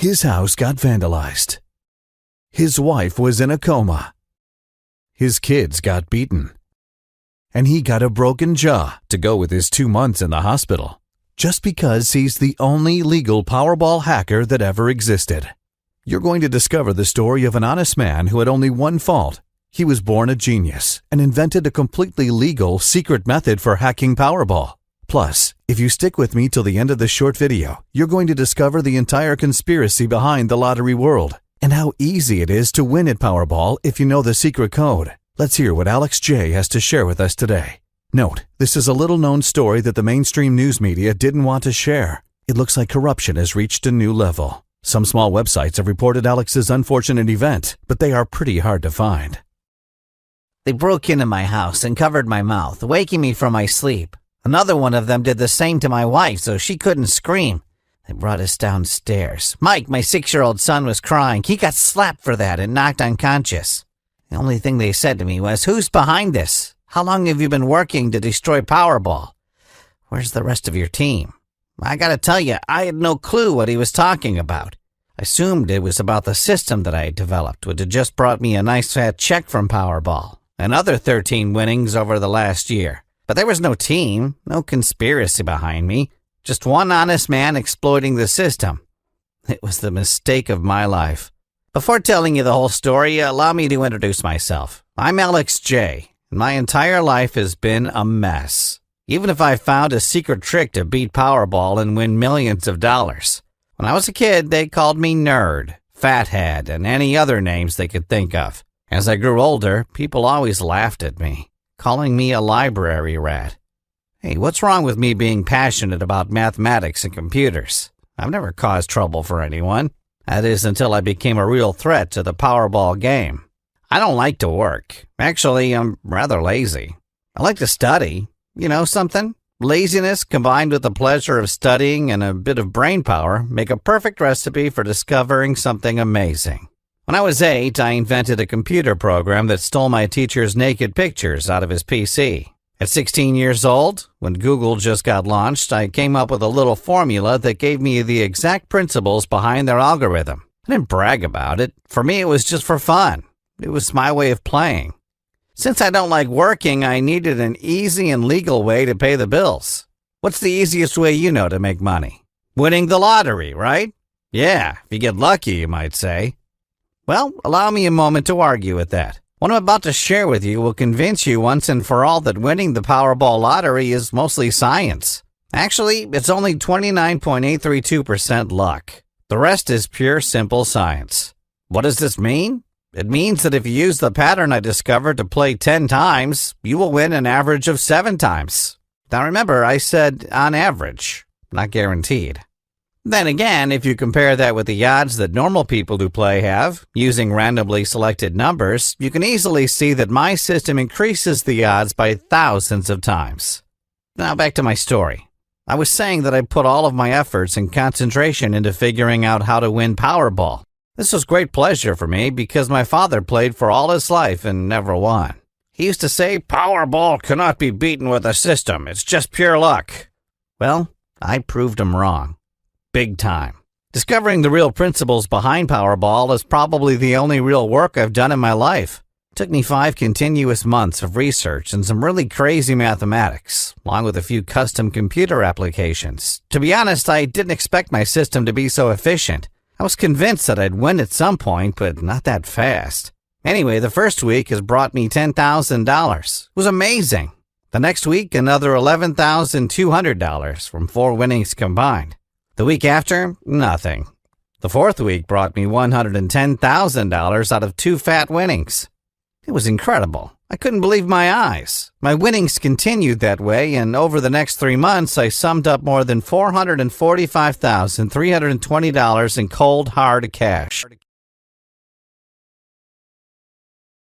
His house got vandalized. His wife was in a coma. His kids got beaten. And he got a broken jaw to go with his 2 months in the hospital, just because he's the only legal Powerball hacker that ever existed. You're going to discover the story of an honest man who had only one fault. He was born a genius and invented a completely legal, secret method for hacking Powerball. Plus, if you stick with me till the end of this short video, you're going to discover the entire conspiracy behind the lottery world and how easy it is to win at Powerball if you know the secret code. Let's hear what Alex J. has to share with us today. Note, this is a little-known story that the mainstream news media didn't want to share. It looks like corruption has reached a new level. Some small websites have reported Alex's unfortunate event, but they are pretty hard to find. They broke into my house and covered my mouth, waking me from my sleep. Another one of them did the same to my wife so she couldn't scream. They brought us downstairs. Mike, my 6-year-old son, was crying. He got slapped for that and knocked unconscious. The only thing they said to me was, "Who's behind this? How long have you been working to destroy Powerball? Where's the rest of your team?" I gotta tell you, I had no clue what he was talking about. I assumed it was about the system that I had developed, which had just brought me a nice fat check from Powerball and other 13 winnings over the last year. But there was no team, no conspiracy behind me, just one honest man exploiting the system. It was the mistake of my life. Before telling you the whole story, allow me to introduce myself. I'm Alex J., and my entire life has been a mess. Even if I found a secret trick to beat Powerball and win millions of dollars. When I was a kid, they called me Nerd, Fathead, and any other names they could think of. As I grew older, people always laughed at me, calling me a library rat. Hey, what's wrong with me being passionate about mathematics and computers? I've never caused trouble for anyone. That is until I became a real threat to the Powerball game. I don't like to work. Actually, I'm rather lazy. I like to study. You know something? Laziness combined with the pleasure of studying and a bit of brain power make a perfect recipe for discovering something amazing. When I was 8, I invented a computer program that stole my teacher's naked pictures out of his PC. At 16 years old, when Google just got launched, I came up with a little formula that gave me the exact principles behind their algorithm. I didn't brag about it. For me, it was just for fun. It was my way of playing. Since I don't like working, I needed an easy and legal way to pay the bills. What's the easiest way you know to make money? Winning the lottery, right? Yeah, if you get lucky, you might say. Well, allow me a moment to argue with that. What I'm about to share with you will convince you once and for all that winning the Powerball lottery is mostly science. Actually, it's only 29.832% luck. The rest is pure, simple science. What does this mean? It means that if you use the pattern I discovered to play 10 times, you will win an average of 7 times. Now remember, I said on average, not guaranteed. Then again, if you compare that with the odds that normal people who play have, using randomly selected numbers, you can easily see that my system increases the odds by thousands of times. Now back to my story. I was saying that I put all of my efforts and concentration into figuring out how to win Powerball. This was great pleasure for me because my father played for all his life and never won. He used to say, "Powerball cannot be beaten with a system. It's just pure luck." Well, I proved him wrong. Big time. Discovering the real principles behind Powerball is probably the only real work I've done in my life. It took me 5 continuous months of research and some really crazy mathematics, along with a few custom computer applications. To be honest, I didn't expect my system to be so efficient. I was convinced that I'd win at some point, but not that fast. Anyway, the first week has brought me $10,000. It was amazing. The next week, another $11,200 from 4 winnings combined. The week after, nothing. The fourth week brought me $110,000 out of 2 fat winnings. It was incredible. I couldn't believe my eyes. My winnings continued that way, and over the next 3 months, I summed up more than $445,320 in cold, hard cash.